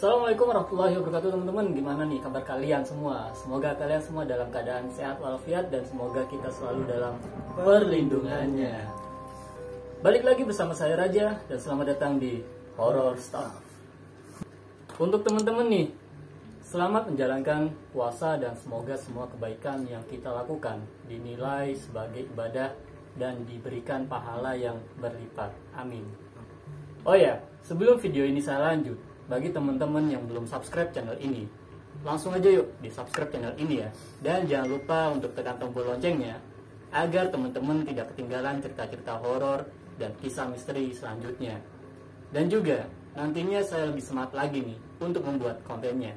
Assalamualaikum warahmatullahi wabarakatuh teman-teman. Gimana nih kabar kalian semua? Semoga kalian semua dalam keadaan sehat walafiat dan semoga kita selalu dalam perlindungannya. Balik lagi bersama saya Raja dan selamat datang di Horror Stuff. Untuk teman-teman nih, selamat menjalankan puasa dan semoga semua kebaikan yang kita lakukan dinilai sebagai ibadah dan diberikan pahala yang berlipat. Amin. Oh ya, sebelum video ini saya lanjut, bagi teman-teman yang belum subscribe channel ini, langsung aja yuk di subscribe channel ini ya. Dan jangan lupa untuk tekan tombol loncengnya agar teman-teman tidak ketinggalan cerita-cerita horor dan kisah misteri selanjutnya. Dan juga nantinya saya lebih semangat lagi nih untuk membuat kontennya.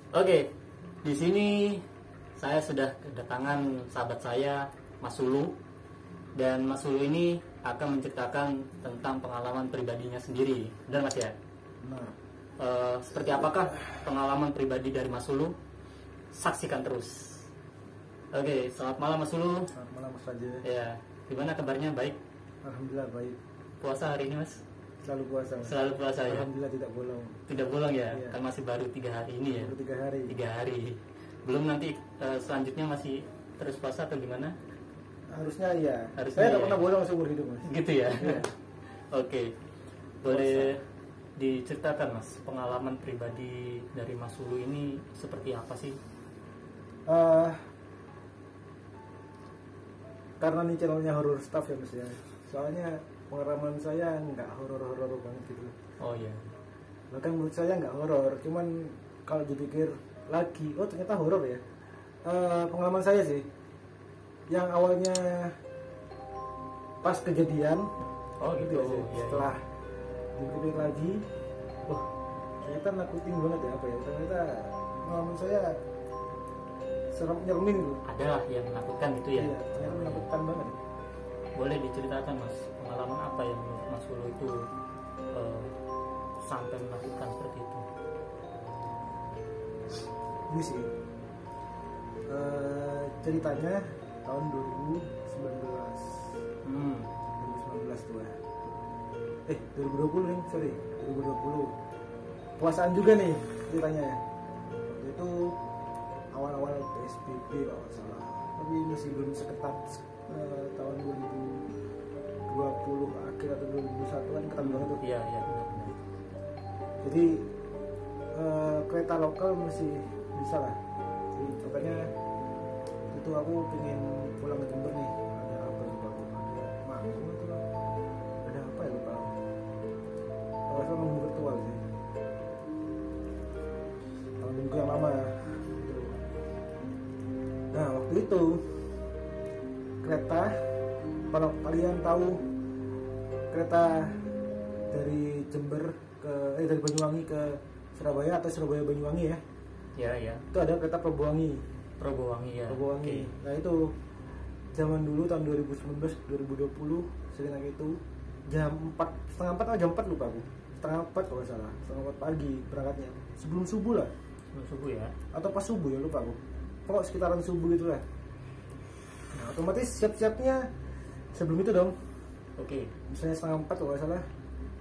Oke, di sini saya sudah kedatangan sahabat saya, Mas Sulu. Dan Mas Sulu ini akan menceritakan tentang pengalaman pribadinya sendiri. Benar Mas ya? Nah, seperti apakah pengalaman pribadi dari Mas Sulu? Saksikan terus. Oke, selamat malam Mas Sulu. selamat malam Mas Raja. Ya, gimana kabarnya? Baik? Alhamdulillah baik. Puasa hari ini Mas? Selalu puasa. Mas. Selalu puasa ya? Alhamdulillah tidak bolong. Tidak bolong ya? Iya. Kan masih baru 3 hari ini ya? Baru 3 hari. 3 hari. Belum nanti selanjutnya masih terus puasa atau gimana? Harusnya iya. Harusnya Saya tidak iya. pernah bolong seumur hidup Mas. Gitu ya? Iya. Oke. Boleh diceritakan Mas, pengalaman pribadi dari Mas Sulu ini seperti apa sih? Karena ini channelnya horror stuff ya Mas ya. Soalnya pengalaman saya nggak horor-horor banget gitu. Oh iya. Bahkan menurut saya nggak horor. Cuman kalau dipikir lagi, oh ternyata horor ya. Pengalaman saya sih, yang awalnya pas kejadian. Oh gitu. Iya, Iya, setelah dipikir lagi, wah ternyata nakutin banget ya, apa ya, ternyata pengalaman saya serem nyeremin gitu. Ada lah yang menakutkan gitu ya? Iya, ternyata menakutkan banget. Boleh diceritakan Mas, pengalaman apa yang menurut Mas Sulu itu sampai menakutkan seperti itu? Ini sih ceritanya tahun 2019 tuh ya. 2020 nih, sorry, 2020 puasaan juga nih ceritanya ya. Waktu itu awal-awal PSBB kalau nggak salah, tapi masih belum seketat tahun 2020 akhir atau 2021 kan ketat banget tuh. Iya, iya benar-benar. Jadi kereta lokal masih bisa lah. Jadi makanya itu aku pengen pulang ke Jember nih. Ada apa lupa aku? Ada maklum itu lah. Ada apa ya lupa? Kalau saya mau virtual sih. Kalau minggu yang lama. Gitu. Nah waktu itu kereta, kalau kalian tahu kereta dari Jember ke dari Banyuwangi ke Surabaya atau Surabaya Banyuwangi ya? Iya, iya. Itu ada kereta Probowangi. Probowangi ya. Probowangi. Oke. Nah itu zaman dulu tahun 2019 2020 sekitar itu jam 4, setengah 4 atau jam 4 lupa aku. Setengah 4 kalau nggak salah, setengah 4 pagi berangkatnya. Sebelum subuh lah. Sebelum subuh ya. Atau pas subuh ya lupa aku. Pokok sekitaran subuh itu lah. Nah, otomatis siap-siapnya sebelum itu dong. Oke. Misalnya setengah 4 kalau nggak salah,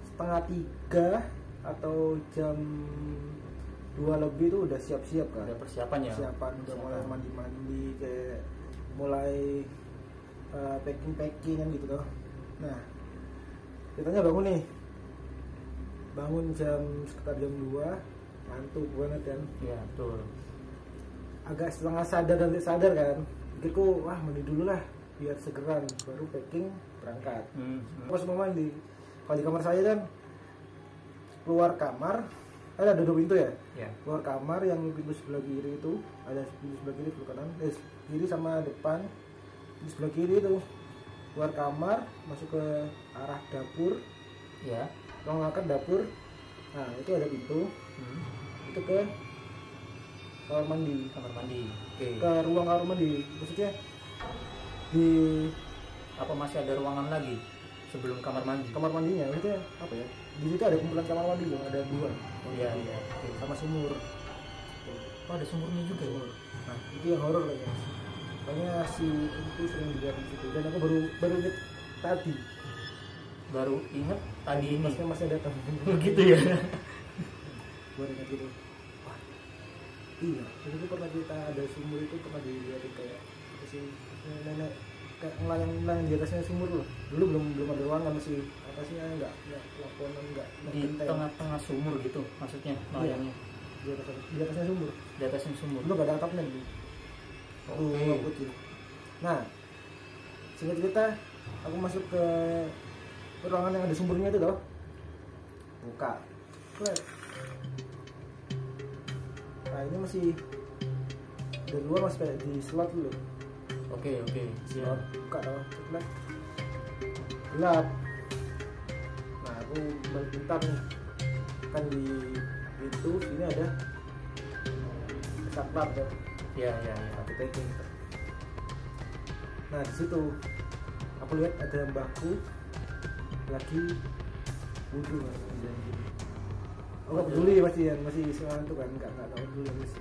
setengah 3 atau jam 2 lebih itu udah siap-siap kan. Ada persiapan ya. Persiapan udah mulai mandi-mandi, kayak mulai packing-packing kan gitu loh. Nah ceritanya bangun nih, bangun jam sekitar jam 2, ngantuk banget kan, Iya, betul. agak setengah sadar dan tidak sadar kan. Pikirku wah mandi dulu lah biar segeran, baru packing berangkat. Pas mau mandi, kalau di kamar saya kan keluar kamar ada 2 pintu ya. Ya. Keluar kamar yang pintu sebelah kiri itu ada pintu sebelah kiri, sebelah kanan, kiri sama depan. Di sebelah kiri itu keluar kamar masuk ke arah dapur, Ya. ruang makan dapur. Nah itu ada pintu, itu ke kamar mandi, Kamar mandi. Oke. ke ruang kamar mandi. Maksudnya di Apa masih ada ruangan lagi sebelum kamar mandi? kamar mandinya, maksudnya apa ya? Di situ ada kumpulan kamar mandi loh, ada 2. Oh iya, iya. Oke. Sama sumur. Oh, ada sumurnya juga ya. Nah itu yang horor kayaknya. Makanya si itu sering dilihat di situ. Dan aku baru inget tadi. Baru inget tadi ini. Masnya datang. Begitu ya. Baru ingat gitu. Wah, iya. Itu pernah kita ada sumur itu pernah dilihatin kayak apa sih nenek kayak ngelayang di atasnya sumur loh. Dulu belum ada ruangan masih apa sih nggak laporan nggak Di tengah-tengah sumur gitu maksudnya melayangnya. Di atasnya sumur. Di atasnya sumur. Dulu nggak ada atapnya dulu. Oke. Putih. Nah, singkat cerita, aku masuk ke ruangan yang ada sumbernya itu, toh. Buka. Klik. Nah, ini masih dari luar masih kayak di slot dulu. Oke. Slot. Buka, toh. Klik. Gelap. Nah, aku balik bentar nih. Kan di pintu sini ada saklar, toh. Iya. Aku taking. Nah di situ aku lihat ada mbahku lagi wudhu mas. Aku nggak peduli masih seorang itu kan nggak tahu dulu mas.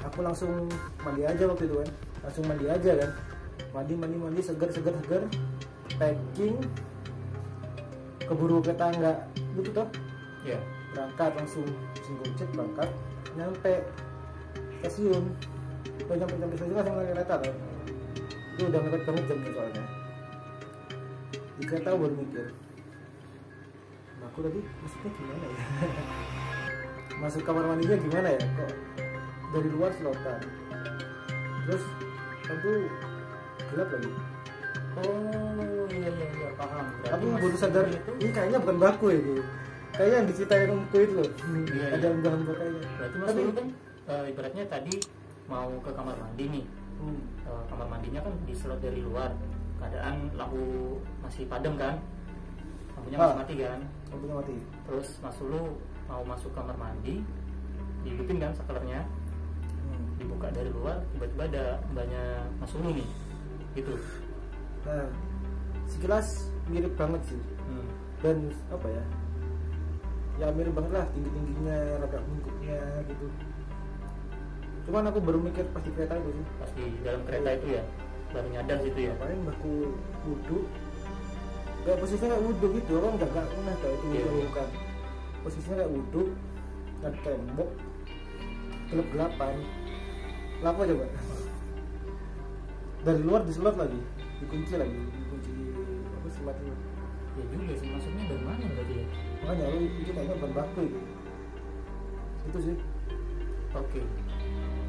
Aku langsung mandi aja waktu itu kan, langsung mandi aja kan, mandi seger, packing, keburu kereta nggak gitu toh. Iya. Berangkat langsung gojek berangkat nyampe stasiun. Udah nyampe stasiun langsung naik kereta kan. Itu udah mepet banget jamnya soalnya. Di kereta baru mikir, aku tadi maksudnya gimana ya? Masuk kamar mandinya gimana ya? Kok dari luar selokan, terus tentu gelap lagi. Oh iya paham. Aku baru sadar ini kayaknya bukan baku ya gitu. Kayaknya yang diceritain omku itu loh. Iya. Ada mbah-mbah kayaknya. Berarti mas dulu kan ibaratnya tadi mau ke kamar mandi nih. Kamar mandinya kan diselot dari luar, keadaan lampu masih padam kan, lampunya masih mati kan. Lampunya mati. Terus Mas Ulu mau masuk kamar mandi, dihidupin kan saklarnya, dibuka dari luar, tiba-tiba ada mbaknya Mas Ulu nih, gitu. Nah, sekilas mirip banget sih. Dan apa ya? Ya mirip banget lah, tingginya, rada bungkuknya gitu. Cuman aku baru mikir pas di kereta itu sih. Pas di dalam kereta itu ya, baru nyadar situ ya. Paling mbakku wudhu, kayak posisinya kayak wudhu gitu, orang nggak pernah kayak itu bukan. Posisinya kayak wudhu, ada tembok, gelap-gelapan. Kenapa coba? Dari luar diselot lagi, dikunci apa selat itu? Ya juga sih, maksudnya dari mana berarti ya? Makanya itu kayaknya bukan baku gitu. Itu sih. Oke.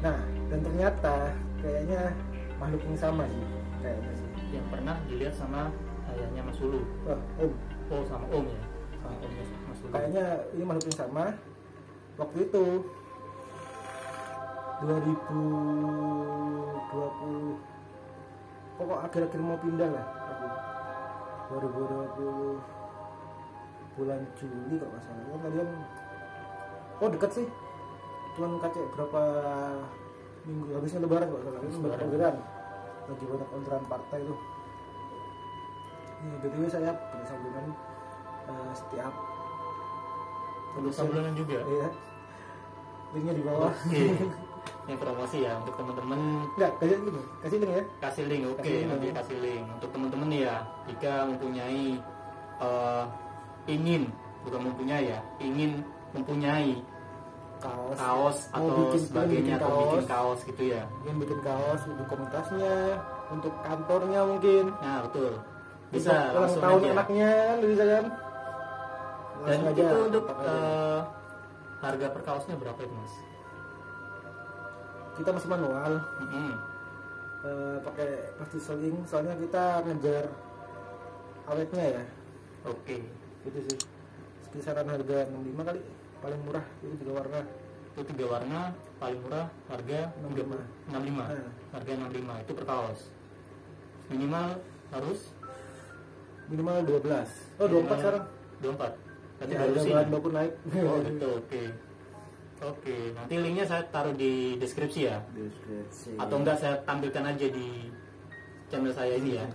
Nah, dan ternyata kayaknya makhluk yang sama sih, kayaknya sih. Yang pernah dilihat sama ayahnya Mas Ulu. Om. Oh, sama Om ya. Sama Omnya Mas Ulu. Kayaknya ini makhluk yang sama. Waktu itu 2020, pokok akhir-akhir mau pindah lah aku. 2020 bulan Juli kalau nggak salah. Kalian dekat sih. Cuman kacek berapa minggu habisnya lebaran kok salah. Itu lebaran. Lagi banyak orderan partai itu. BTW saya punya sambungan setiap sablonan juga. Iya. Linknya di bawah. Oke. Ini promosi ya untuk teman-teman. Enggak, kasih link ya. Kasih link, oke. Nanti kasih link untuk teman-teman ya. Jika mempunyai ingin ingin mempunyai kaos atau sebagainya, atau bikin kaos gitu ya. Ingin bikin kaos untuk komunitasnya, untuk kantornya mungkin. Nah betul. Bisa ulang langsung tahun aja. anaknya kan bisa kan. Dan Langsung itu aja, untuk aja. harga per kaosnya berapa itu mas? Kita masih manual. Pakai plastik seling, soalnya kita ngejar awetnya ya. Oke. Gitu sih. Kisaran harga 65 kali, paling murah itu 3 warna. Itu 3 warna, paling murah harga 65. Harga 65 itu per kaos. Minimal harus minimal 12. Oh, 24 sekarang. 24. Berarti Ya, baru harga sih. bahan baku naik. Oh gitu, oke. Oke, nanti linknya saya taruh di deskripsi ya. Deskripsi. Atau enggak saya tampilkan aja di channel saya ini ya.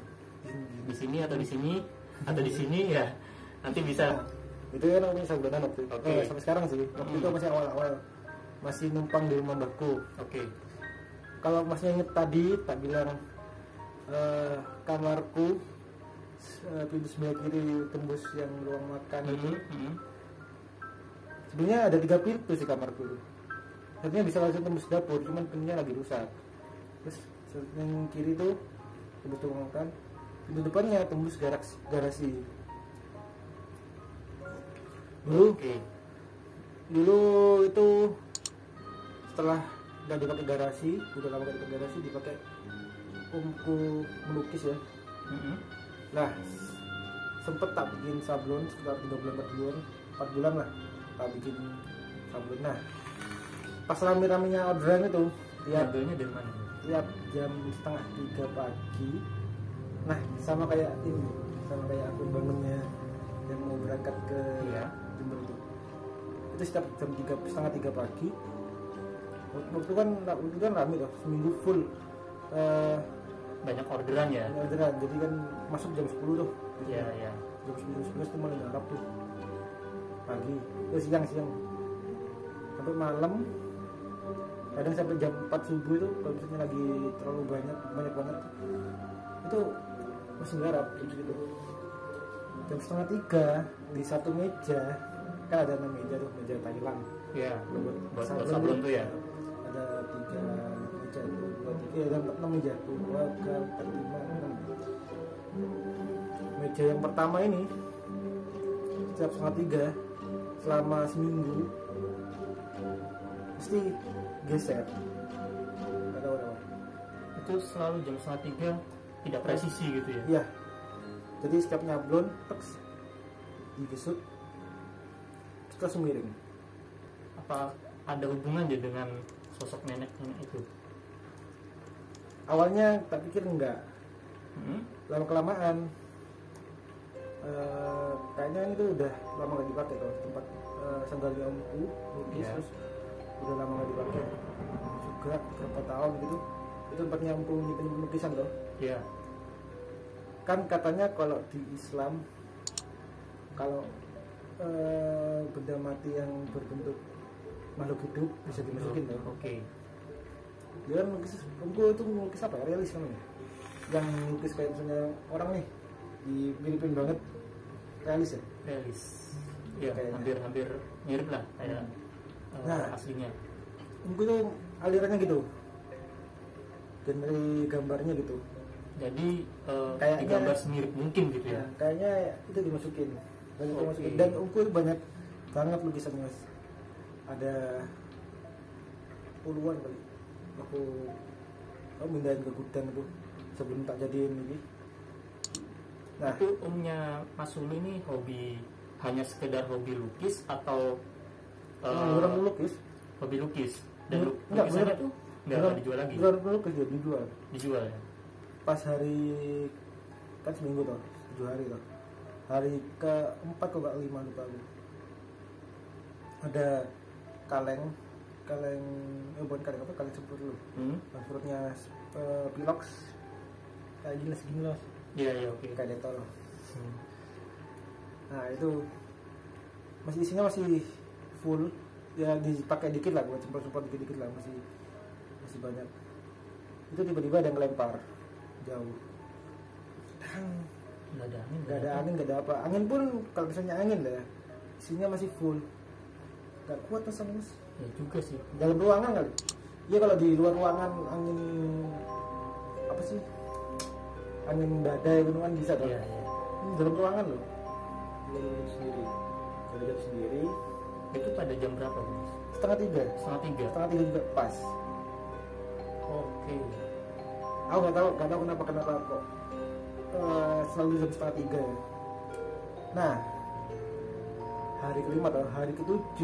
Di sini atau di sini atau di sini ya. Nanti bisa. Itu kan aku punya sablonan waktu itu. Oke. Sampai sekarang sih. Waktu itu masih awal-awal. masih numpang di rumah mbahku. Oke. Kalau masnya inget tadi tak bilang kamarku pintu sebelah kiri tembus yang ruang makan itu. Sebenarnya ada 3 pintu sih kamarku. Sebenarnya bisa langsung tembus dapur, cuman pintunya lagi rusak. Terus yang kiri itu tembus ruang makan, pintu depannya tembus garasi. Dulu itu setelah udah dipakai garasi, udah lama gak dipakai garasi, dipakai omku melukis ya. Nah, sempet tak bikin sablon sekitar 3 bulan 4 bulan lah tak bikin sablon. Nah, pas rame-ramenya orderan itu Ngambilnya dari mana? tiap jam 2:30 pagi. Nah, sama kayak aku bangunnya yang mau berangkat ke Jember itu setiap jam 2:30 pagi. Waktu kan rame loh, seminggu full Banyak orderan ya? orderan, jadi kan masuk jam 10 tuh. Iya. Jam 11 tuh mulai ngarap tuh pagi, siang sampai malam, kadang sampai jam 4 subuh itu kalau misalnya lagi terlalu banyak banget itu masih ngarap gitu. Jam 2:30 di satu meja, kan ada 6 meja tuh, meja Thailand. Iya. Buat sablon tuh ya. Ada 3 meja itu, 6 meja, 2, 3, 4, 5, 6. Meja yang pertama ini setiap 2:30 selama seminggu mesti geser. Gak tahu kenapa. Itu selalu jam 2:30 tidak presisi gitu ya? Iya. Jadi setiap nyablon teks digesut terus langsung miring. Apa ada hubungannya dengan sosok nenek itu? Awalnya tak pikir enggak. Lama kelamaan kayaknya ini tuh udah lama gak dipakai tuh tempat sandalnya omku lukis. Terus udah lama gak dipakai juga berapa tahun gitu. Itu tempatnya omku nyimpen lukisan loh. Iya. Kan katanya kalau di Islam kalau benda mati yang berbentuk makhluk hidup bisa dimasukin loh. Oke. Dia kan lukis, omku itu melukis apa ya, realis kan ya, yang lukis kayak misalnya orang nih miripin banget, realis ya. Realis. Iya, Kayaknya. hampir mirip lah kayak aslinya. Omku itu alirannya gitu, dan dari gambarnya gitu. Jadi Kayaknya- digambar semirip mungkin gitu ya. Nah, kayaknya itu dimasukin, banyak Oke. dimasukin. Dan omku itu banyak banget lukisannya mas. Ada puluhan kali. Aku mindahin ke gudang itu sebelum tak jadiin lagi. Nah, Itu umnya Mas Sulu ini hanya sekedar hobi lukis atau orang melukis. hobi lukis? Dan Enggak, lukisannya beneran. tuh nggak dijual lagi? Bukan melukis, dia dijual. Dijual ya? Pas hari kan seminggu tuh, 7 hari tuh. Hari ke-4 kok gak 5 lupa aku. Ada kaleng bukan kaleng apa, kaleng semprot dulu. Semprotnya pilox kayak gini segini loh, Iya, oke. kayak detol. Nah itu isinya masih full ya, dipakai dikit lah, buat semprot dikit lah, masih banyak. Itu tiba-tiba ada yang ngelempar jauh. Nggak ada angin. Gak ada angin, gak ada apa. Angin pun kalau misalnya angin lah, isinya masih full. Gak kuat mas angin mas. Ya juga sih. Dalam ruangan kali. Iya kalau di luar ruangan angin apa sih? Angin badai gitu kan bisa tuh. Iya. Ini dalam ruangan loh. Dari jam sendiri. Itu pada jam berapa, Mas? 2:30. 2:30. 2:30 juga pas. Oke. Aku nggak tahu kenapa kok selalu jam 2:30 ya. Nah, hari kelima atau hari ke-7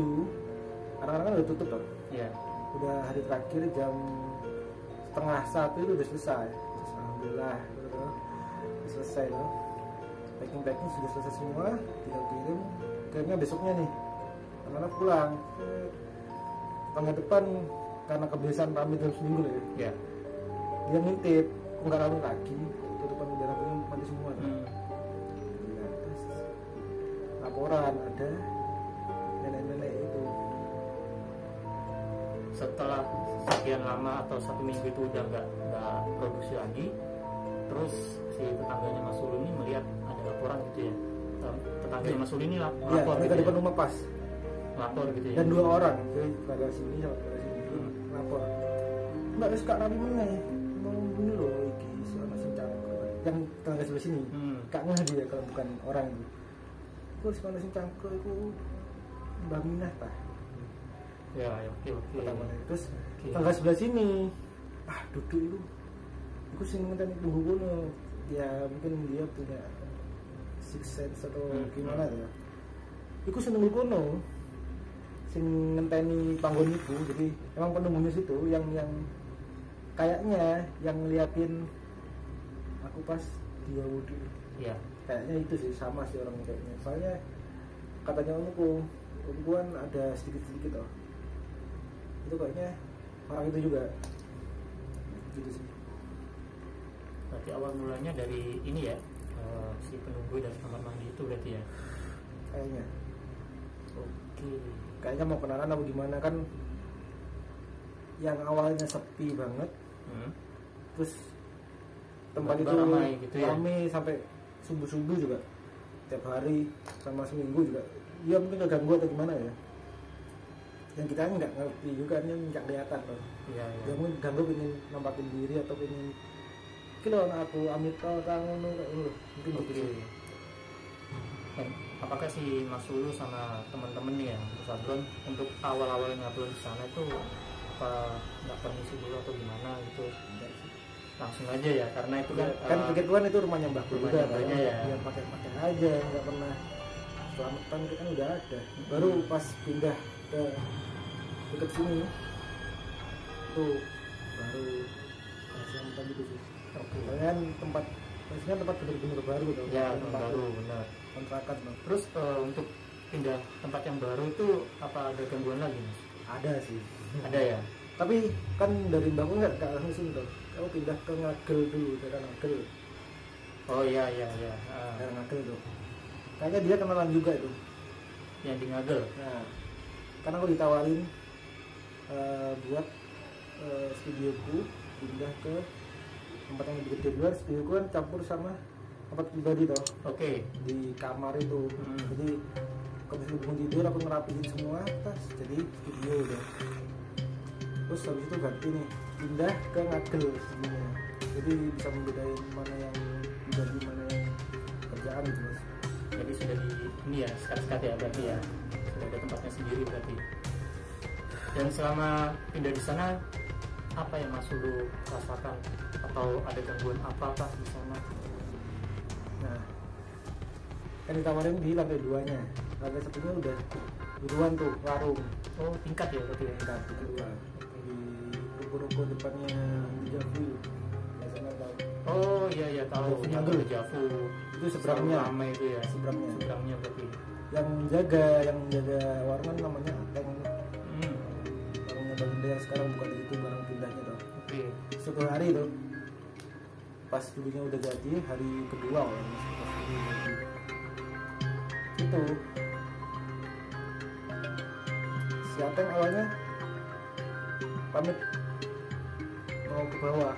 anak-anak udah tutup tuh. Iya. Udah hari terakhir jam 12:30 itu udah selesai. Terus alhamdulillah udah selesai loh. Packing sudah selesai semua, tinggal kirimnya besoknya nih. Anak-anak pulang. Tangga depan karena kebiasaan pamit dalam seminggu ya. Iya. Dia ngintip, kok nggak rame lagi, tutupan udah lampunya mati semua. Ya, terus laporan ada nenek-nenek itu setelah sekian lama atau 1 minggu itu udah nggak produksi lagi, terus si tetangganya Mas Ulu ini melihat ada laporan gitu ya. Tetangganya Mas Ulu ini Ya, lapor mereka gitu depan ya. rumah pas. Lapor gitu ya. Dan 2 orang, jadi pada sini sama pada sini lapor. Mbak wis Kak Rabi meneh. Mau bunuh loh iki sono sing cangkruk. Yang tetangga sebelah sini. Kak ngeh dia kalau bukan orang itu. Terus sono sing cangkruk iku Mbak Minah tah. Ya, oke. Pertamanya. Terus tetangga sebelah sini. Duduk itu. Iku sing ngenteni tunggu kono. Ya mungkin dia punya six sense atau gimana ya. Iku seneng kono. Sing ngenteni panggon itu, jadi emang penunggunya situ yang kayaknya yang ngeliatin aku pas dia wudhu. Iya. Kayaknya itu sih sama sih orang kayaknya. Soalnya katanya omku kan ada sedikit oh. Itu kayaknya orang itu juga. Gitu sih. Berarti awal mulanya dari ini ya, si penunggu dari kamar mandi itu berarti ya. Kayaknya. Oke. Kayaknya mau kenalan apa gimana kan? Yang awalnya sepi banget. Terus tempat itu ramai gitu ya. Ramai sampai subuh-subuh juga. Tiap hari sama seminggu juga. Ya mungkin keganggu atau gimana ya. Yang kita nggak ngerti juga, ini nggak kelihatan loh. Iya. Ya mungkin ganggu pengen nampakin diri atau pengen kilo aku amit kau tangan kayak ini loh. Mungkin gitu sih. Apakah si Mas Ulu sama teman-teman nih ya Sablon untuk awal-awal ngablon di sana itu apa nggak permisi dulu atau gimana gitu? Langsung aja ya, karena itu kan begituan itu rumahnya Mbah rumahnya juga Mbahnya ya. Ya pakai aja, nggak pernah selamatan kan udah ada. Baru pas pindah ke deket sini itu baru selamatan gitu sih. Kan tempat maksudnya tempat bener-bener baru gitu. Ya, tempat baru benar. Kontrakan loh. Terus untuk pindah tempat yang baru itu apa ada gangguan lagi Mas? Ada sih. Ada ya. Tapi kan dari Mbakku nggak langsung tuh. Kamu pindah ke Ngagel dulu, daerah Ngagel. Oh iya. Daerah Ngagel tuh. Kayaknya dia kenalan juga itu. Yang di Ngagel. Nah, karena aku ditawarin buat studioku pindah ke tempat yang lebih gede. Luar studioku kan campur sama tempat pribadi toh. Oke. Di kamar itu. Jadi kalau sebelum tidur aku ngerapiin semua tas jadi studio udah. Terus habis itu ganti nih pindah ke Ngagel sebenarnya. Jadi bisa membedain mana yang pribadi mana yang kerjaan gitu Mas. Jadi sudah di ini ya sekat-sekat ya berarti ya. Sudah ada tempatnya sendiri berarti. Dan selama pindah di sana apa yang Mas Ulu rasakan atau ada gangguan apa di sana? Nah, kan ditawarin di lantai 2-nya. Lantai 1-nya udah duluan tuh warung. Oh, tingkat ya berarti ya. Tingkat kedua di ruko-ruko depannya di Javu. Biasanya tahu. Oh iya tahu. Ngagel. Javu. Itu seberangnya. Ramai itu ya. Seberangnya berarti. Yang jaga warung namanya Ateng. Warungnya Baginda yang sekarang bukan di situ, barang pindahnya tuh. Oke. Suatu hari tuh pas dulunya udah jadi hari kedua itu si Ateng awalnya pamit mau ke bawah.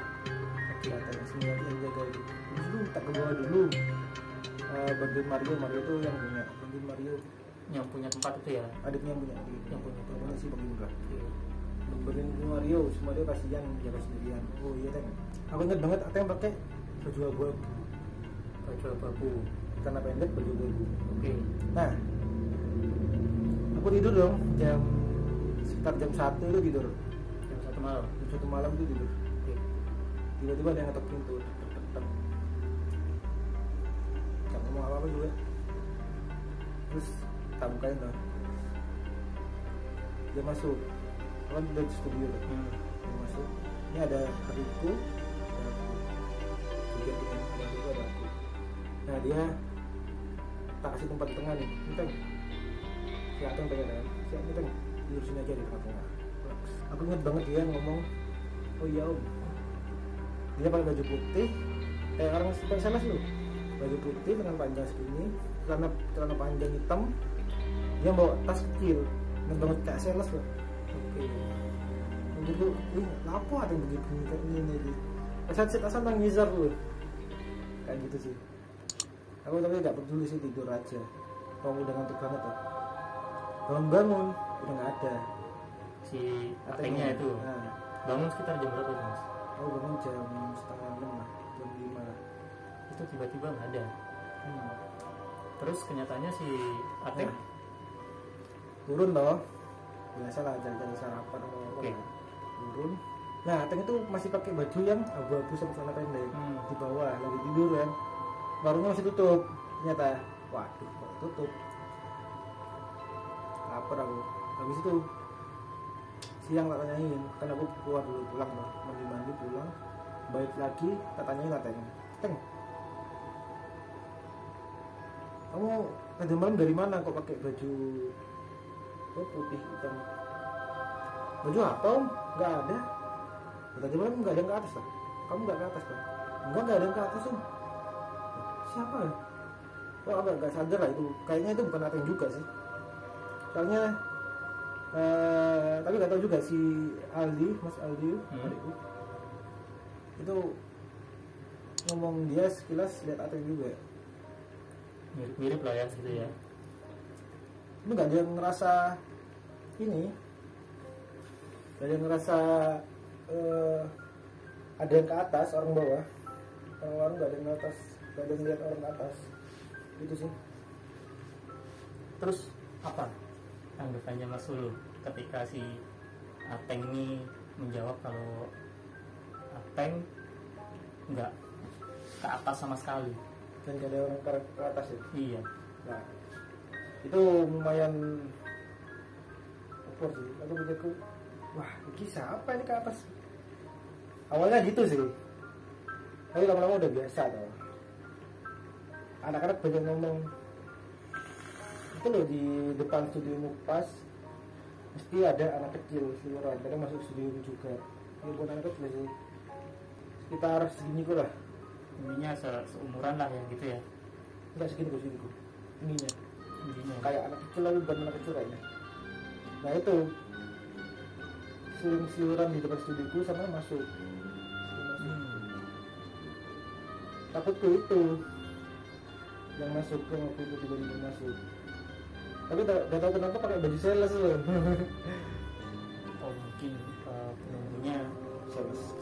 Si Ateng sebenarnya yang jaga itu dulu tak ke bawah dulu bantuin Mario tuh yang punya tempat itu ya, adiknya yang punya tempat sih Bang Indra. Bantuin Mario kasihan jaga sendirian. Oh iya Teng, aku inget banget Ateng pakai baju abu-abu karena pendek baju abu. Oke. Nah, aku tidur dong sekitar jam 1 itu tidur. Jam 1 malam. Jam 1 malam itu tidur. Oke. Tiba-tiba ada yang ngetok pintu. Gak ngomong apa-apa juga. Terus tak bukain dong. Dia masuk. Kan dari studio tuh. Dia masuk. Ini ada hariku. Ada aku. Nah dia tak kasih tempat di tengah nih. Kita silakan pengen kan. Kita diurusin aja di tengah-tengah. Aku inget banget dia ngomong, oh iya om, dia pakai baju putih orang super sales lu, baju putih dengan panjang segini, celana panjang hitam, dia bawa tas kecil, inget banget kayak sales loh. Oke. gitu apa ada yang begini kayak ini asal nang ngisar lu kayak gitu sih. Aku tapi nggak peduli sih, tidur aja. Kalau udah ngantuk banget tuh bangun udah nggak ada si atengnya itu. Nah, Bangun sekitar jam berapa tuh, Mas? aku bangun jam setengah 6 lah, jam 5 lah. Itu tiba-tiba nggak ada. Terus kenyataannya si Ateng Nah, turun toh, biasa lah jalan-jalan sarapan atau apa. Oke. Turun. Nah, Ateng itu masih pakai baju yang abu-abu sama celana pendek. Di bawah lagi tidur kan. Warungnya masih tutup. Ternyata, waduh, kok tutup. Lapar aku. Habis itu siang tak tanyain, kan aku keluar dulu pulang loh, mandi pulang, balik lagi, tak tanyain Ateng, Teng, kamu tadi malam dari mana kok pakai baju putih hitam? Baju apa om? Nggak ada. Tadi malam nggak ada yang ke atas kan? Kamu nggak ke atas kan? Nggak ada yang ke atas om. Siapa ya? Oh agak sadar lah itu. Kayaknya itu bukan Ateng juga sih. Soalnya tapi nggak tahu juga si Aldi, Mas Aldi, adikku itu ngomong dia sekilas lihat Ateng juga. mirip-mirip lah ya gitu ya. Ini nggak ada yang ngerasa ini, nggak ada yang ngerasa ada yang ke atas orang bawah, orang nggak ada yang ke atas, nggak ada yang lihat orang ke atas, itu sih. Terus apa tanggapannya Mas Ulu ketika si Ateng ini menjawab kalau Ateng nggak ke atas sama sekali? Dan gak ada orang ke atas ya. Iya. Nah, itu lumayan upor sih. Aku pikirku, wah ini siapa ini ke atas? Awalnya gitu sih, tapi lama-lama udah biasa tau. Anak-anak banyak ngomong itu loh, di depan studio Mupas mesti ada anak kecil seliweran, kadang masuk studio juga. Ini bukan anak kecil sih, sekitar segini kok lah. Intinya seumuran lah ya gitu ya. Enggak segini kok ininya. Intinya Kayak anak kecil lalu bukan anak kecil kayaknya. Nah itu seliweran di depan studioku sama masuk. Takutku itu yang masuk, yang waktu itu tiba-tiba masuk. Tapi gak tahu kenapa pakai baju sales loh. oh mungkin penunggunya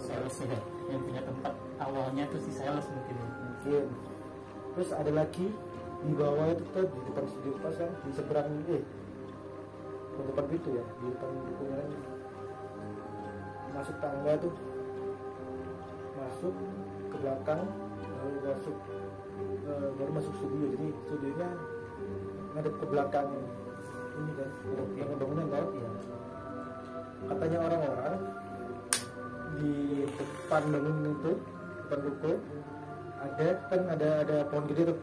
sales ya, yang punya tempat awalnya tuh si sales mungkin. Mungkin. Terus ada lagi di bawah itu tuh di depan studio pas kan, di seberang di depan pintu ya, di depan pintunya kan masuk tangga tuh, masuk ke belakang, lalu masuk baru masuk studio. Jadi studionya ngadep ke belakang ini kan, belakang bangunan kan. Iya. Katanya orang-orang di depan bangunan itu, depan ruko ada pohon gede tuh.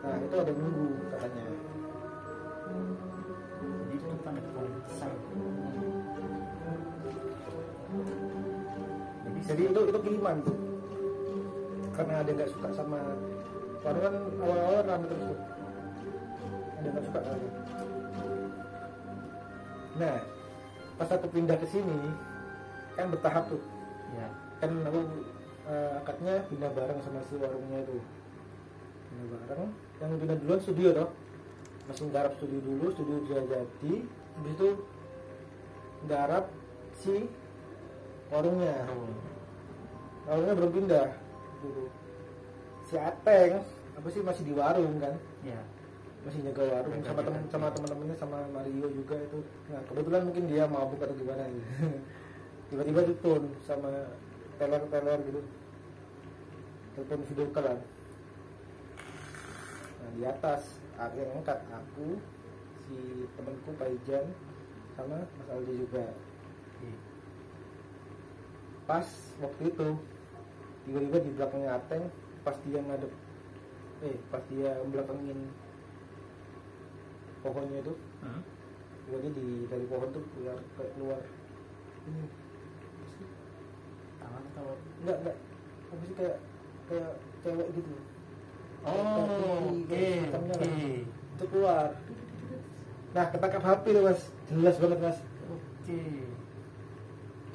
Nah itu ada nunggu katanya. Jadi itu kan ada pohon besar. Jadi itu kiriman tuh, karena ada nggak suka sama warung kan, awal-awal rame terus tuh, ada nggak suka kan. Nah pas aku pindah ke sini kan bertahap tuh Ya. kan, aku akadnya pindah bareng sama si warungnya itu, pindah bareng. Yang pindah duluan studio toh, masih nggarap studio dulu, studio udah jadi, habis itu nggarap si warungnya. Warungnya belum pindah dulu. Si Ateng apa sih masih di warung kan, Ya. masih jaga warung sama teman-temannya, sama Mario juga itu. Nah kebetulan mungkin dia mabuk atau gimana gitu. Tiba-tiba telepon sama teller gitu, telepon video call kan. Nah di atas yang angkat aku, si temanku Pak Ijan sama Mas Aldi juga. Pas waktu itu tiba-tiba di belakangnya Ateng, pas dia ngadep pas dia belakangin pohonnya itu, tiba-tiba dari pohon tuh keluar ini Tangan atau enggak apa sih, kayak cewek gitu. oke. Itu keluar. Nah ketangkap HP tuh mas, jelas banget mas. Oke.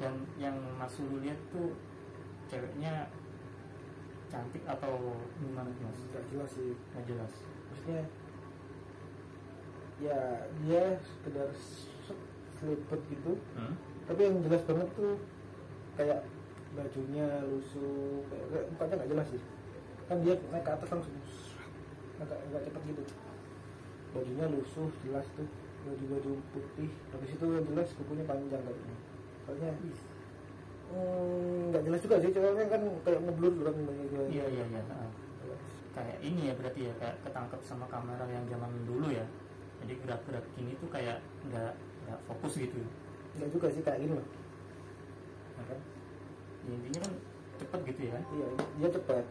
Dan yang Mas Ulu lihat tuh ceweknya cantik atau gimana Mas? Nggak jelas sih, Nggak jelas. maksudnya ya dia sekedar selipet gitu, tapi yang jelas banget tuh kayak bajunya lusuh, kayak mukanya nggak jelas sih, kan dia naik ke atas langsung agak cepet gitu, bajunya lusuh jelas tuh, baju putih, habis itu yang jelas kukunya panjang kayaknya, soalnya nggak jelas juga sih, soalnya kan kayak ngeblur kan gitu. Iya. Kayak ini ya berarti ya, kayak ketangkep sama kamera yang zaman dulu ya. Jadi gerak-gerak gini tuh kayak nggak fokus gitu. Nggak juga sih kayak gini loh. Nah, kan? Ya, intinya kan cepet gitu ya. Iya, dia cepet.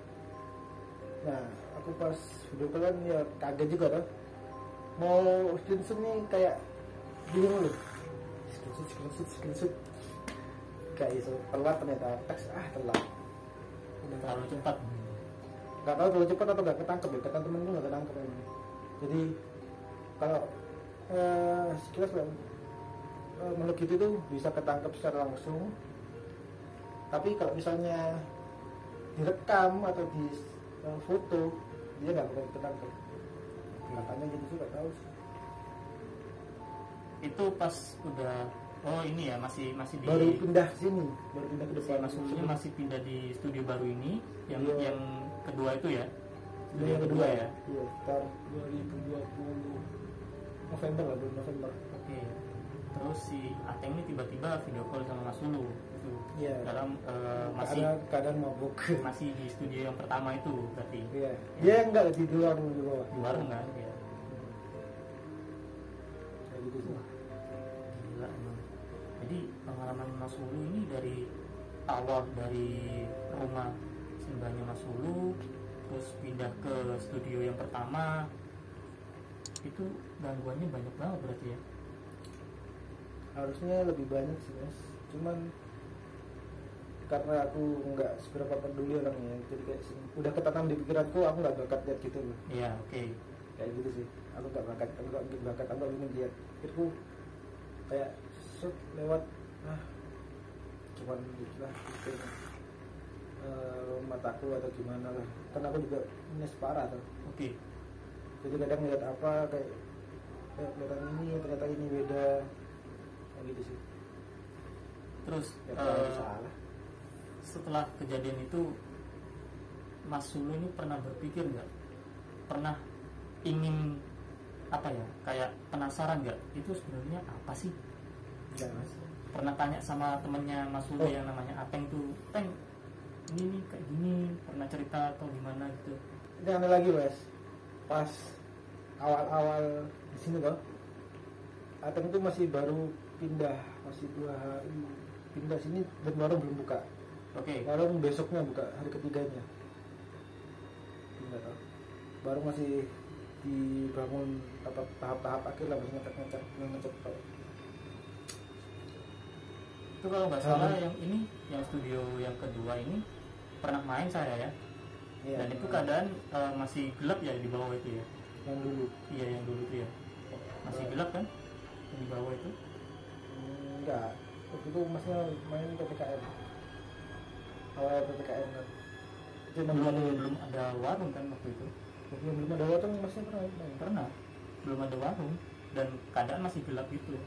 Nah, aku pas video call ya kaget juga kan. Mau screenshot nih kayak bingung loh. Screenshot. Kayak iso telat ternyata teks telat. Terlalu cepat. Nggak tahu terlalu cepat atau nggak ketangkep ya, kata temen gue nggak ketangkep emang. Jadi kalau sekilas makhluk itu tuh bisa ketangkep secara langsung, tapi kalau misalnya direkam atau di foto dia nggak boleh ketangkep. Katanya gitu sih, nggak tahu sih. Itu pas udah ini ya masih di baru pindah sini, baru pindah ke depan. Mas Ulunya masih pindah di studio baru ini yang kedua itu ya. Studio yang kedua ya. Iya, sekitar 2020 November lah, bulan November. Oke. Terus si Ateng ini tiba-tiba video call sama Mas Ulu itu. Iya. Dalam masih keadaan mabuk. Masih di studio yang pertama itu berarti. Iya. Dia enggak di luar di bawah. Di warung kan ya. Kayak gitu sih. Gila emang. Jadi pengalaman Mas Ulu ini dari awal dari rumah simbahnya Mas Ulu terus pindah ke studio yang pertama itu gangguannya banyak banget berarti ya. Harusnya lebih banyak sih Mas, cuman karena aku nggak seberapa peduli orangnya, jadi kayak udah ketanam di pikiranku aku nggak bakat lihat gitu loh. Iya, oke. Kayak gitu sih, aku nggak bakat, aku ingin lihat, pikirku kayak lewat cuman gitu lah, mataku atau gimana lah, kan aku juga minus parah tuh. Oke. Jadi kadang ngeliat apa kayak kelihatan ini ternyata ini beda, kayak gitu sih. Terus salah. Setelah kejadian itu Mas Ulu ini pernah berpikir nggak, pernah ingin apa ya, kayak penasaran nggak itu sebenarnya apa sih? Enggak Mas. Pernah tanya sama temennya Mas Ulu yang namanya Ateng tuh, Teng ini nih kayak gini, pernah cerita atau gimana gitu? Ini aneh lagi Mas, pas awal-awal di sini loh, Ateng itu masih baru pindah, masih 2 hari pindah sini dan warung belum buka. Oke. Warung besoknya buka, hari ketiganya pindah toh. Baru masih dibangun tahap-tahap akhir lah, masih ngecat Itu kalau nggak salah yang ini, yang studio yang kedua ini pernah main saya ya. Iya, dan itu keadaan masih gelap ya di bawah itu ya. yang dulu. Iya, yang dulu itu ya. Masih gelap kan di bawah itu? Enggak, waktu itu masnya main PPKM, awal PPKM kan. Itu Belum ada warung kan waktu itu? belum ada warung, masnya pernah main? Pernah, belum ada warung dan keadaan masih gelap itu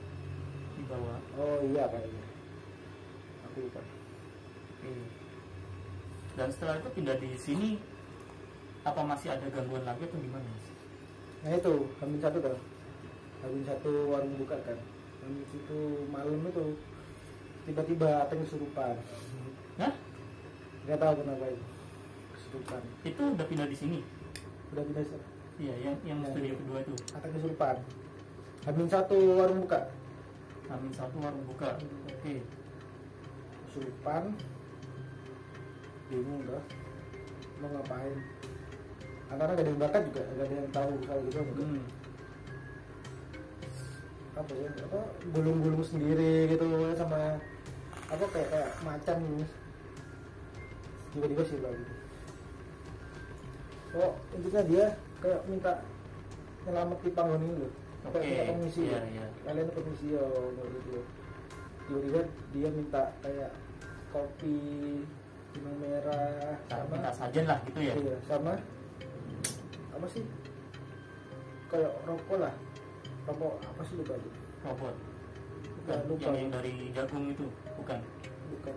di bawah. Oh iya kayaknya, aku lupa. Oke. Dan setelah itu pindah di sini, apa masih ada gangguan lagi atau gimana Mas? Nah itu Hamin 1 tuh, Hamin 1 warung buka kan, Hamin itu malam itu tiba-tiba Ateng kesurupan. Hah? Nggak tahu kenapa itu kesurupan. Itu udah pindah di sini? Udah pindah sih. Iya, yang studio kedua itu. Ateng kesurupan. Hamin 1 warung buka. Hamin 1 warung buka. Oke. Kesurupan. Bingung dah mau ngapain, karena gak ada yang bakat juga, gak ada yang tahu hal gitu. Apa ya, apa gulung-gulung sendiri gitu sama apa kayak macan gitu, tiba-tiba sih gitu. Oh intinya dia kayak minta nyelamati panggung ini loh, kayak minta permisi. Iya. Kalian permisi ya gitu. tiba-tiba dia minta kayak kopi limau merah sama minta sajen lah gitu ya. iya, sama apa sih kayak rokok lah, rokok apa sih lupa tuh, Robot. Nggak, Bukan lupa. yang dari jagung itu, bukan. bukan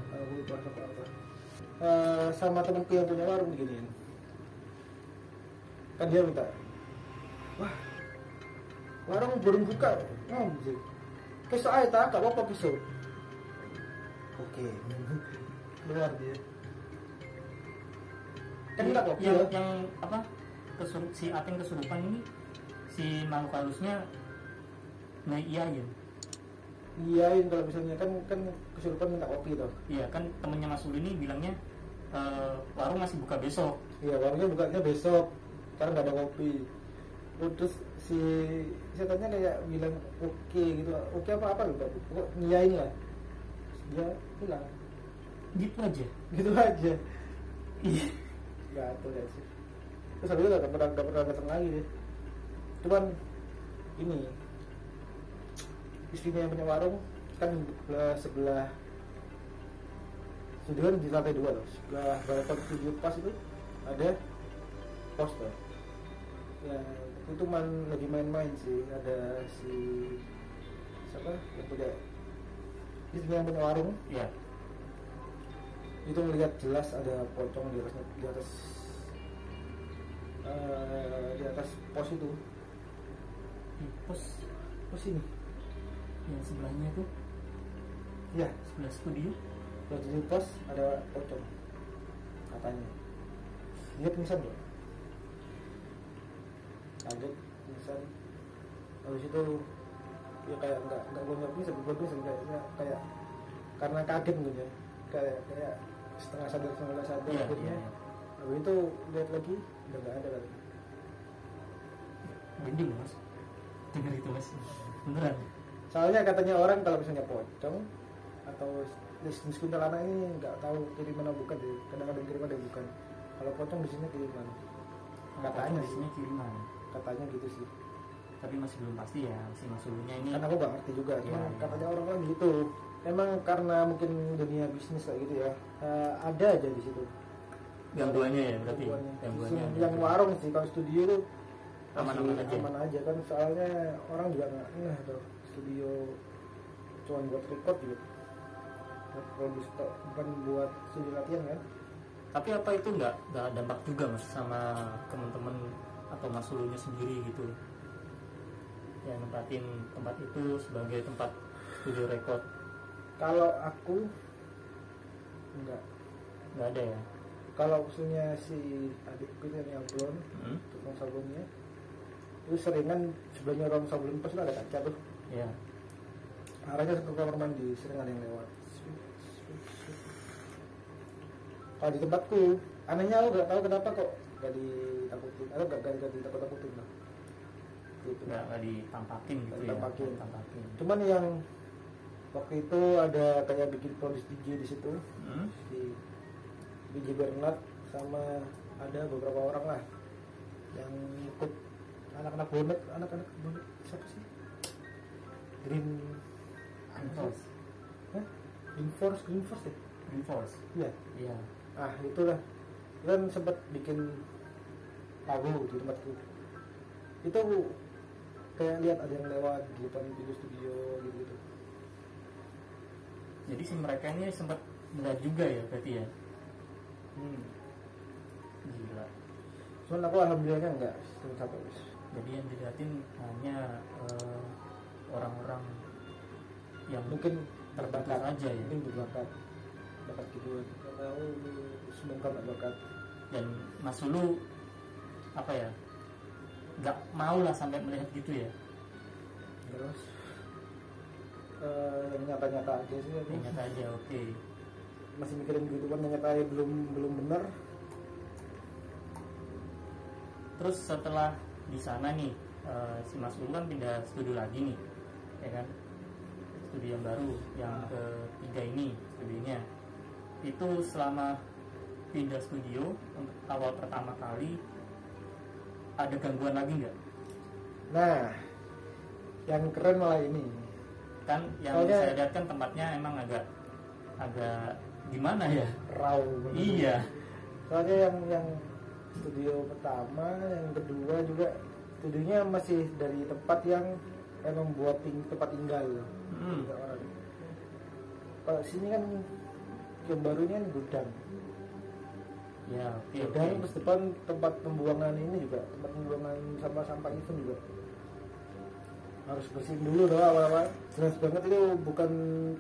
aku lupa rokok apa. Sama temanku yang punya warung beginian kan dia minta, wah warung belum buka sih besok aja tak gak apa-apa besok. Oke. Keluar dia kan enggak kok Yang apa? Si Ateng kesurupan ini, si makhluk halusnya ngeiyain. iyain kalau misalnya kan kesurupan minta kopi toh. Iya kan temennya Mas Uli ini bilangnya warung masih buka besok. Iya warungnya bukanya besok karena nggak ada kopi. Terus si setannya kayak bilang oke gitu, oke apa lupa, pokok ngiyain lah. Dia hilang Gitu aja. gitu aja. Iya. Nggak tahu deh sih. Terus habis itu nggak pernah datang lagi deh. Cuman ini istrinya yang punya warung kan sebelah studio kan di lantai 2 loh, sebelah balkon studio pas itu ada pos tuh ya, itu lagi main-main sih, ada si siapa yang punya istrinya yang punya warung Iya. itu melihat jelas ada pocong di atas pos itu, Di pos pos ini yang sebelahnya tuh, ya sebelah studio. di pos ada pocong katanya. Dia pingsan loh, kaget pingsan. Habis itu ya kayak nggak gue pingsan kayak karena kaget gitu ya, kayak setengah sadar Iya, akhirnya. iya. Habis itu lihat lagi udah nggak ada lagi. Merinding Mas, dengar itu Mas, beneran. Soalnya katanya orang kalau misalnya pocong atau jenis kuntilanak ini nggak tahu kiriman atau bukan deh, kadang-kadang kiriman ada bukan. Kalau pocong di sini kiriman katanya di sih, sini kiriman, katanya gitu sih. tapi masih belum pasti ya si Mas Ulunya ini. Kan aku nggak ngerti juga, cuma Iya. katanya orang-orang gitu. Emang karena mungkin dunia bisnis kayak gitu ya, ada aja di situ. Gangguannya ya berarti. Gangguannya. ada. Yang warung sih, kalau studio itu Aman-aman masih aja. aman aja kan, soalnya orang juga nggak tuh studio cuma buat record gitu, buat produce tok, bukan buat studio latihan kan. Tapi apa itu nggak dampak juga Mas sama teman-teman atau Mas Ulunya sendiri gitu? Yang nempatin tempat itu sebagai tempat studio record. Kalau aku nggak Nggak ada ya? kalau usulnya si adikku yang blond, tukang sabunnya itu seringan sebelahnya ruang sabun pas ada kaca tuh, Ya. arahnya ke kamar mandi sering ada yang lewat. Kalau di tempatku anehnya aku nggak tahu kenapa kok nggak ditakutin, atau nggak ditakut-takutin lah gitu. Nggak ditampakin gitu ya? Ditampakin. Ditampakin. Cuman yang waktu itu ada kayak bikin produce DJ di situ, si DJ Bernard sama ada beberapa orang lah yang ikut anak-anak bonek siapa sih? Green Force. Hah? Green Force ya? Green Force. Iya. Iya. Ah itulah, dia kan sempat bikin lagu di tempatku. Itu kayak lihat ada yang lewat di depan video studio gitu. Jadi si mereka ini sempat melihat juga ya berarti ya? Gila. Cuman aku alhamdulillahnya enggak sampai wis. Jadi yang dilihatin hanya orang-orang yang Mungkin tertentu berbakat aja ya. mungkin berbakat gitu. Karena aku semoga nggak bakat. Dan Mas Ulu apa ya? Nggak mau lah sampai melihat gitu ya? Terus nyata-nyata aja sih aku. Ya, nyata aja, oke. Masih mikirin gitu kan, nyata belum benar. Terus setelah di sana nih si Mas Ulu kan pindah studio lagi nih, ya kan? Studio yang baru, yang ketiga ini studionya. Itu selama pindah studio untuk awal pertama kali ada gangguan lagi nggak? Nah, yang keren malah ini. kan yang Soalnya, saya lihat kan tempatnya emang agak gimana ya, raw. iya. Soalnya yang studio pertama, yang kedua juga studionya masih dari tempat yang emang buat tempat tinggal orang. Kalau sini kan yang barunya kan gudang. Ya, oke. Gudang terus depan tempat pembuangan ini juga, tempat pembuangan sampah-sampah itu juga harus bersihin dulu doang awal-awal. Jelas banget itu bukan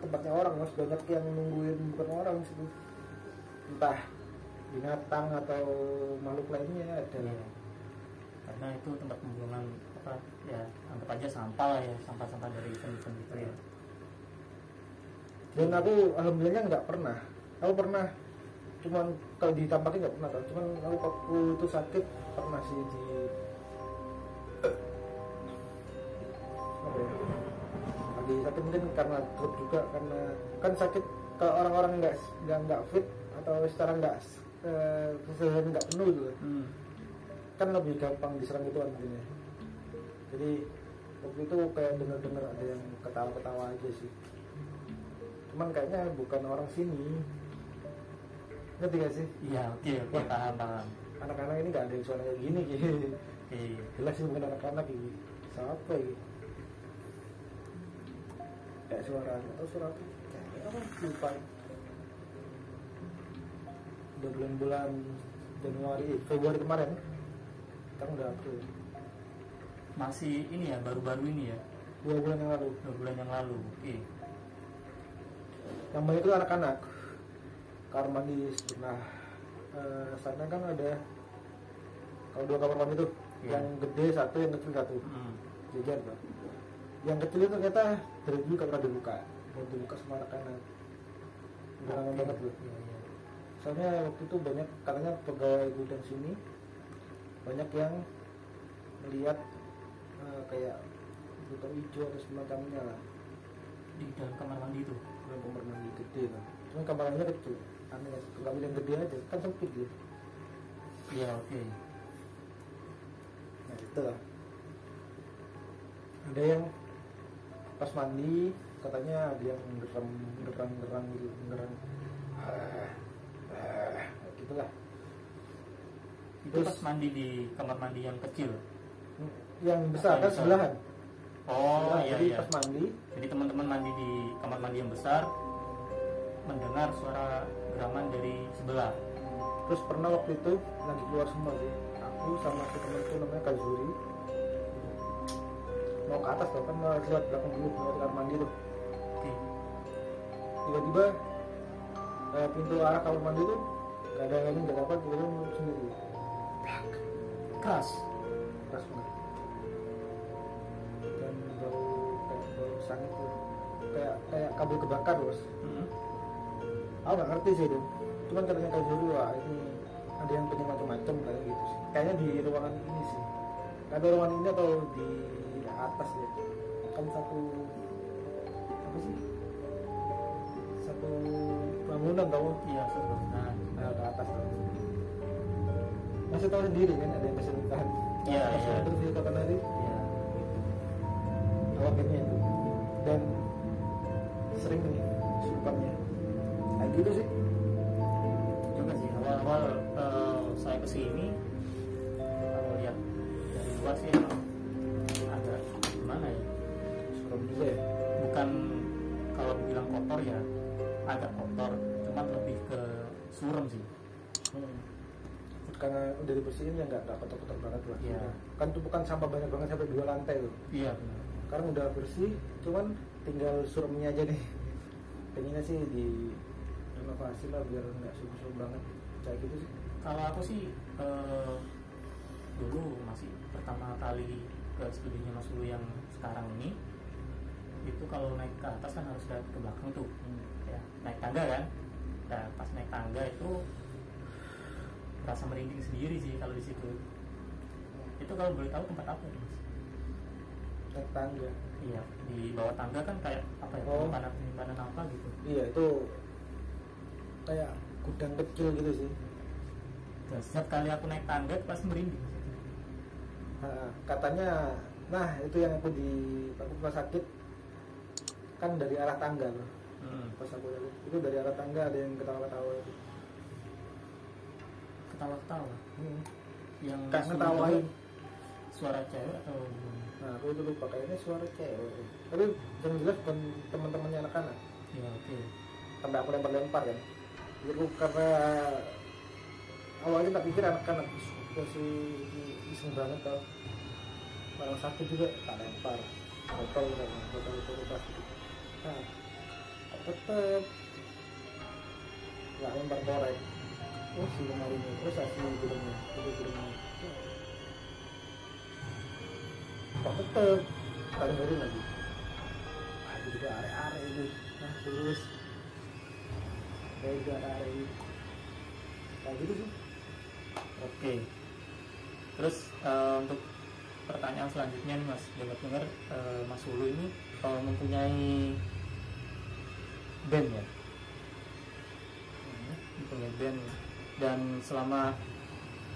tempatnya orang, mas, banyak yang nungguin bukan orang sih, entah binatang atau makhluk lainnya ada. Ya. Karena itu tempat pembuangan apa ya, anggap aja sampah lah ya, sampah-sampah dari event-event gitu ya. Dan aku alhamdulillahnya nggak pernah. Aku pernah, cuman kalau ditampakin nggak pernah. Cuman aku waktu itu sakit pernah sih di apa ya? Lagi sakit mungkin karena drop juga, karena kan sakit kalau orang-orang nggak fit atau secara kesehatan nggak penuh gitu. Kan lebih gampang diserang itu artinya. Jadi waktu itu kayak dengar ada yang ketawa-ketawa aja sih. Cuman kayaknya bukan orang sini. Ngerti gak sih? Iya, oke, paham. Anak-anak ini gak ada yang suara kayak gini gitu. Jelas sih bukan anak-anak ini. Siapa ini? Kayak suara atau suara apa? Kayak apa? Lupa. Udah bulan-bulan Februari kemarin. Sekarang udah April. Masih ini ya, baru-baru ini ya. 2 bulan yang lalu. 2 bulan yang lalu. Oke. Yang banyak itu anak-anak. Kamar mandi sebelah sana kan ada kalau 2 kamar mandi itu, yang gede satu, yang kecil satu. Jajar tuh. Yang kecil itu ternyata dari dulu gak pernah dibuka. Mau dibuka sama anak-anak. Udah lama banget loh. Soalnya waktu itu banyak, katanya pegawai gudang sini banyak yang melihat kayak buta hijau atau semacamnya lah Di dalam kamar mandi itu. dalam kamar mandi gede lah. Cuma kamar mandinya kecil. Aneh, kalau yang gede aja kan sempit gitu. Iya, oke. Nah itu lah. Ada yang pas mandi katanya ada yang gerang gitu, gitulah. Itu pas mandi di kamar mandi yang kecil. Yang besar kan sebelahan. Oh Nah, iya. jadi pas mandi, Jadi teman-teman mandi di kamar mandi yang besar mendengar suara geraman dari sebelah. terus pernah waktu itu lagi keluar semua sih. Aku sama si temanku namanya Kazuri mau ke atas tuh kan, mau lihat belakang dulu mau ke kamar mandi tuh. Oke. Tiba-tiba pintu arah kamar mandi tuh nggak ada angin, nggak ada apa, tiba-tiba menutup sendiri. Keras. Keras banget. Dan bau sangit tuh, kayak kabel kebakar bos. Aku nggak ngerti sih itu. Cuman katanya Kak Juru, wah ini ada yang punya macam-macam kayak gitu sih. Kayaknya di ruangan ini sih. Ada ruangan ini atau di atas ya? Kan satu apa sih? Satu bangunan tau? Iya, sebenarnya. Nah, ke atas tuh. Masih tahu sendiri kan ada yang kesulitan. Iya, iya. Terus dia kata tadi, Iya. awalnya itu. Dan sering nih supannya. Kayak gitu sih. Juga sih awal-awal saya kesini, kalau lihat dari luar sih emang agak gimana ya, Serem juga ya. bukan kalau bilang kotor ya, agak kotor, cuman lebih ke surem sih. Karena udah dibersihin ya nggak kotor-kotor banget lah. Iya. Kan tumpukan sampah banyak banget sampai 2 lantai tuh. Iya benar. Sekarang udah bersih, cuman tinggal suremnya aja nih. Pengennya sih di renovasi lah biar nggak suram banget kayak gitu sih. Kalau aku sih dulu masih pertama kali ke studionya Mas Ulu yang sekarang ini, itu kalau naik ke atas kan harus lihat ke belakang tuh, ya naik tangga kan. Nah pas naik tangga itu rasa merinding sendiri sih kalau di situ. Itu kalau boleh tahu tempat apa tuh Mas? Naik tangga. Iya, di bawah tangga kan kayak apa ya, Oh. penyimpanan apa gitu. Iya itu kayak gudang kecil gitu sih. Dan setiap kali aku naik tangga pasti merinding. Nah, katanya, nah itu yang aku pas sakit kan dari arah tangga loh. Hmm. Pas aku lihat itu dari arah tangga ada yang ketawa-ketawa itu. Ketawa-ketawa. Yang Kayak ngetawain. suara cewek atau Nah aku itu lupa kayaknya suara cewek. Tapi yang jelas bukan teman-temannya anak-anak. ya oke. Sampai aku lempar-lempar kan. Jadi aku karena awalnya tak pikir anak-anak masih iseng banget tau. Barang satu juga tak lempar botol plastik. Nah tetep nggak lempar korek. Oh si lemarinya terus asli gedungnya kok tetep tak dengerin lagi. Aku juga are-are itu. Nah terus kayak juga are-are itu kayak gitu sih. Oke. Terus untuk pertanyaan selanjutnya nih Mas, dengar Mas Ulu ini mempunyai band ya? Mempunyai band, dan selama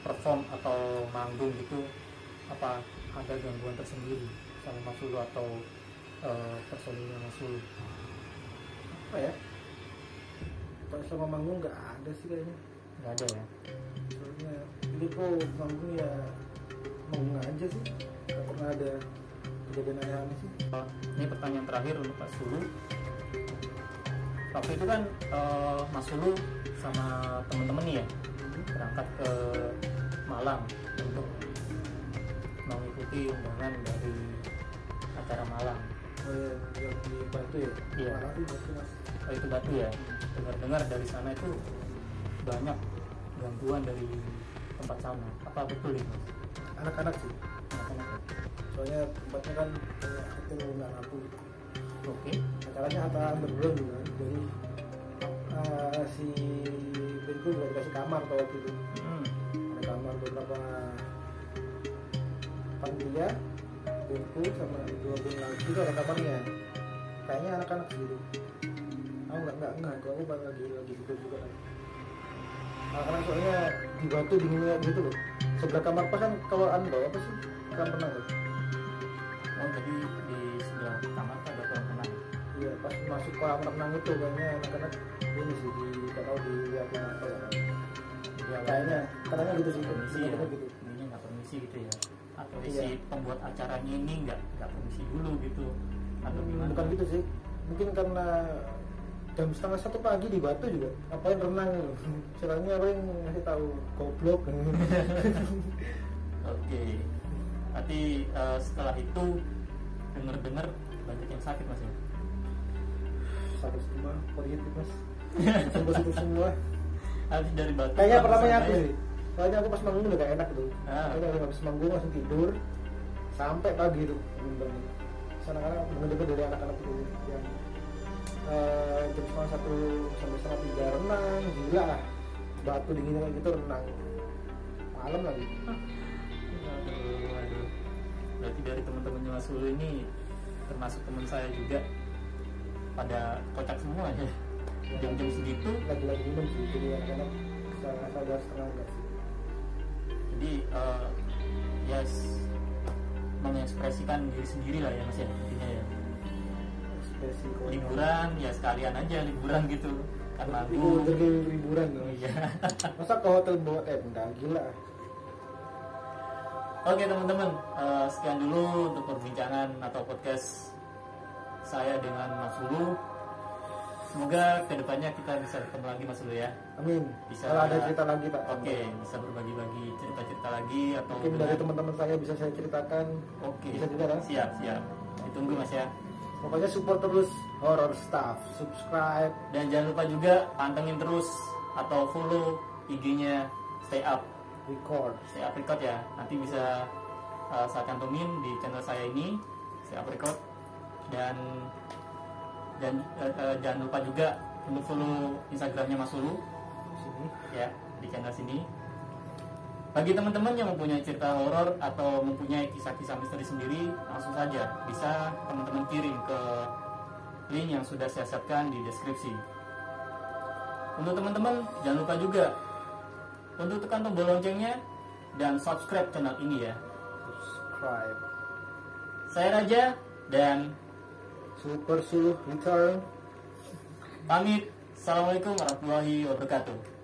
perform atau manggung gitu, apa ada gangguan tersendiri sama Mas Ulu atau personilnya Mas Ulu? Apa ya? Kalau sama manggung nggak ada sih kayaknya. Nggak ada ya? Soalnya ini kok manggung ya manggung aja sih. Nggak pernah ada kejadian aneh sih. Ini pertanyaan terakhir untuk Mas Ulu. Waktu itu kan Mas Ulu sama temen-temen nih ya berangkat ke Malang untuk mengikuti undangan dari acara Malang. Oh ya, yang di Batu ya? Iya. Malang tuh Batu mas. Oh itu Batu ya. Dengar-dengar dari sana itu banyak gangguan dari tempat sana. Apa betul ini Mas? Anak-anak sih. Anak-anak ya? Soalnya tempatnya kan kayak itu nggak lampu. Oke. Acaranya acara underground juga. Jadi si Benku juga dikasih kamar tau waktu itu. Ada kamar beberapa panitia, Benku sama dua band lagi itu ada kamarnya. Kayaknya anak-anak gitu. Aku enggak. Aku lagi tidur juga kan. Anak-anak soalnya di Batu dinginnya gitu loh. Sebelah kamar pas kan kalau anda apa sih? Kolam renang loh. Oh jadi di sebelah kamar tuh ada kolam renang. Iya, pas masuk kolam renang itu kayaknya anak-anak ini sih nggak tahu dilihatnya apa ya. Ya, Kayaknya katanya gitu sih. permisi ya, Katanya gitu. ini nggak permisi gitu ya, atau Iya. si pembuat acaranya ini nggak permisi dulu gitu, atau gimana? Bukan gitu sih. Mungkin karena jam 1:30 pagi di Batu juga ngapain renang loh. Istilahnya apa yang ngasih tahu goblok. Oke. Berarti setelah itu dengar banyak yang sakit Mas ya? Sakit semua, politik mas. Sembuh semua. Habis dari Batu. Kayaknya ke pertamanya sana aku ya? sih. Soalnya aku pas manggung udah gak enak tuh. Ah. Kayaknya habis manggung langsung tidur sampai pagi tuh. Sana karena bener-bener dari anak-anak itu yang jam 1:30 sampai 2:30 renang, gila lah. Batu dinginnya kayak gitu renang malam lagi. Aduh. Berarti dari teman-temannya Mas Ulu ini termasuk teman saya juga pada kocak semua ya. Jam-jam segitu. Lagi-lagi minum sih, jadi anak-anak sadar setengah enggak sih. Jadi yes, mengekspresikan diri sendiri lah ya Mas ya, intinya ya. Ekspresi kok. Liburan ya sekalian aja liburan gitu kan Itu manggung. jadi liburan loh. Iya. Masa ke hotel bawa tenda, gila. Oke teman-teman, sekian dulu untuk perbincangan atau podcast saya dengan Mas Ulu. Semoga kedepannya kita bisa ketemu lagi Mas Ulu ya. Amin. Bisa. Kalau ada cerita lagi Pak. Oke, bisa berbagi-bagi cerita-cerita lagi atau Mungkin dari teman-teman saya bisa saya ceritakan. Oke. Bisa juga kan? Siap. Ditunggu Mas ya. Pokoknya support terus horror stuff, subscribe. Dan jangan lupa juga pantengin terus atau follow IG-nya Stay Up Record. ya. Nanti bisa saya cantumin di channel saya ini Stay Up Record. Dan jangan lupa juga untuk follow Instagramnya Mas Ulu Sini. ya di channel sini. Bagi teman-teman yang mempunyai cerita horor atau mempunyai kisah-kisah misteri sendiri, langsung saja bisa teman-teman kirim ke link yang sudah saya siapkan di deskripsi. Untuk teman-teman jangan lupa juga untuk tekan tombol loncengnya dan subscribe channel ini ya. Subscribe. Saya Raja dan Super Suluh return. Pamit. Assalamualaikum warahmatullahi wabarakatuh.